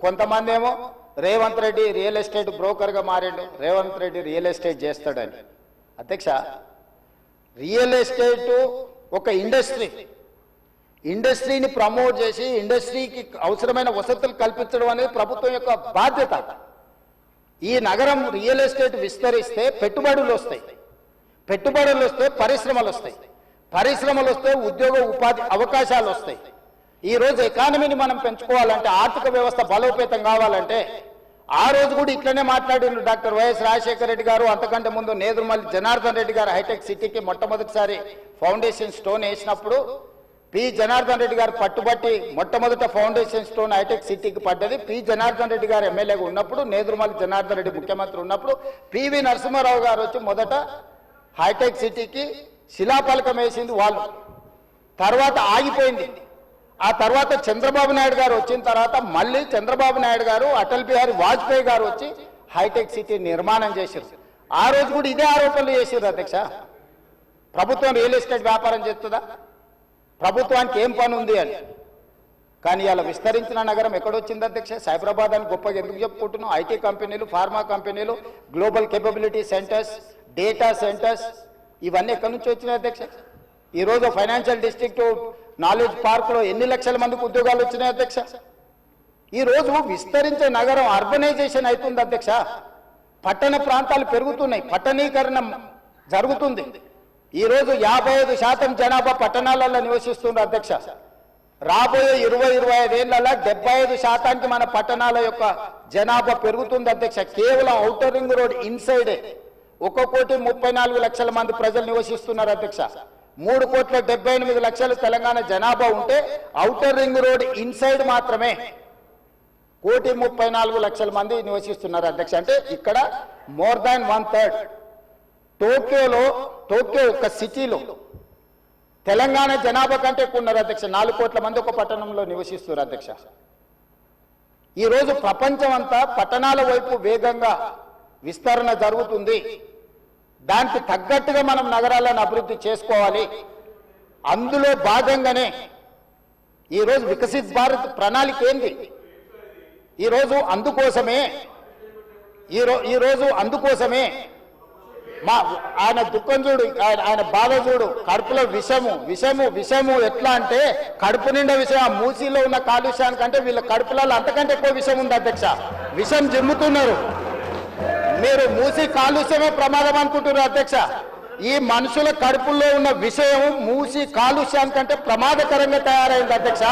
కొంతమంది ఏమో Revanth Reddy real estate బ్రోకర్గా మారాడు, రేవంత్ రెడ్డి రియల్ ఎస్టేట్ చేస్తాడని. అధ్యక్ష, రియల్ ఎస్టేట్ ఒక ఇండస్ట్రీని ప్రమోట్ చేసి ఇండస్ట్రీకి అవసరమైన వసతులు కల్పించడం అనేది ప్రభుత్వం యొక్క బాధ్యత. ఈ నగరం రియల్ ఎస్టేట్ విస్తరిస్తే పెట్టుబడులు వస్తాయి, పరిశ్రమలు వస్తే ఉద్యోగ ఉపాధి అవకాశాలు వస్తాయి. ఈరోజు ఎకానమీని మనం పెంచుకోవాలంటే, ఆర్థిక వ్యవస్థ బలోపేతం కావాలంటే, ఆ రోజు కూడా ఇట్లనే మాట్లాడిన డాక్టర్ వైఎస్ రాజశేఖర రెడ్డి గారు, అంతకంటే ముందు నేదురుమల్లి జనార్దన్ రెడ్డి గారు హైటెక్ సిటీకి మొట్టమొదటిసారి ఫౌండేషన్ స్టోన్ వేసినప్పుడు పి జనార్దన్ రెడ్డి గారు పట్టుబట్టి మొట్టమొదట ఫౌండేషన్ స్టోన్ హైటెక్ సిటీకి పడ్డది. పి జనార్దన్ రెడ్డి గారు ఎమ్మెల్యేగా ఉన్నప్పుడు, నేదురుమల్లి జనార్దన్ రెడ్డి ముఖ్యమంత్రి ఉన్నప్పుడు పివి నరసింహారావు గారు వచ్చి మొదట హైటెక్ సిటీకి శిలాఫలకం వేసింది వాళ్ళు. తర్వాత ఆగిపోయింది. ఆ తర్వాత చంద్రబాబు నాయుడు గారు వచ్చిన తర్వాత మళ్ళీ చంద్రబాబు నాయుడు గారు, అటల్ బిహారీ వాజ్పేయి గారు వచ్చి హైటెక్ సిటీ నిర్మాణం చేశారు. ఆ రోజు కూడా ఇదే ఆరోపణలు చేశారు. అధ్యక్ష, ప్రభుత్వం రియల్ ఎస్టేట్ వ్యాపారం చేస్తుందా, ప్రభుత్వానికి ఏం పని ఉంది అని. కానీ ఇలా విస్తరించిన నగరం ఎక్కడొచ్చింది అధ్యక్ష? సైబరాబాద్ అని గొప్పగా ఎందుకు చెప్పుకుంటున్నాం? ఐటీ కంపెనీలు, ఫార్మా కంపెనీలు, global capability centres, data centres, ఇవన్నీ ఎక్కడి నుంచి వచ్చినాయి అధ్యక్ష? ఈరోజు ఫైనాన్షియల్ డిస్ట్రిక్ట్ నాలెడ్జ్ పార్క్లో ఎన్ని లక్షల మందికి ఉద్యోగాలు వచ్చినాయి అధ్యక్ష? ఈరోజు విస్తరించే నగరం అర్బనైజేషన్ అవుతుంది అధ్యక్ష. పట్టణ ప్రాంతాలు పెరుగుతున్నాయి, పట్టణీకరణ జరుగుతుంది. ఈరోజు 55% జనాభా పట్టణాలలో నివసిస్తున్నారు అధ్యక్ష. రాబోయే 20-25 ఏళ్లలో 75% మన పట్టణాల యొక్క జనాభా పెరుగుతుంది అధ్యక్ష. కేవలం ఔటర్ రింగ్ రోడ్ ఇన్సైడే 1,34,00,000 మంది ప్రజలు నివసిస్తున్నారు అధ్యక్ష. 3,78,00,000 తెలంగాణ జనాభా ఉంటే ఔటర్ రింగ్ రోడ్ ఇన్సైడ్ మాత్రమే 1,34,00,000 మంది నివసిస్తున్నారు అధ్యక్ష. అంటే ఇక్కడ మోర్ దాన్ 1/3. టోక్యో ఒక సిటీలో తెలంగాణ జనాభా కంటే ఎక్కువ ఉన్నారు అధ్యక్ష. 4 కోట్ల మంది ఒక పట్టణంలో నివసిస్తున్నారు అధ్యక్ష. ఈరోజు ప్రపంచం అంతా పట్టణాల వైపు వేగంగా విస్తరణ జరుగుతుంది. దానికి తగ్గట్టుగా మనం నగరాలను అభివృద్ధి చేసుకోవాలి. అందులో భాగంగానే ఈరోజు వికసిత్ భారత్ ప్రణాళిక ఏంది? ఈరోజు అందుకోసమే ఆయన దుఃఖం చూడు, ఆయన బాధ చూడు, కడుపులో విషము ఎట్లా అంటే కడుపు నిండా విషయం. ఆ మూసీలో ఉన్న కాలుష్యానికంటే వీళ్ళ కడుపులలో అంతకంటే ఎక్కువ విషం ఉంది అధ్యక్ష. విషం జిమ్ముతున్నారు. మీరు మూసి కాలుష్యమే ప్రమాదం అనుకుంటున్నారు అధ్యక్ష. ఈ మనుషుల కడుపుల్లో ఉన్న విషయం మూసి కాలుష్యానికంటే ప్రమాదకరంగా తయారైంది అధ్యక్ష.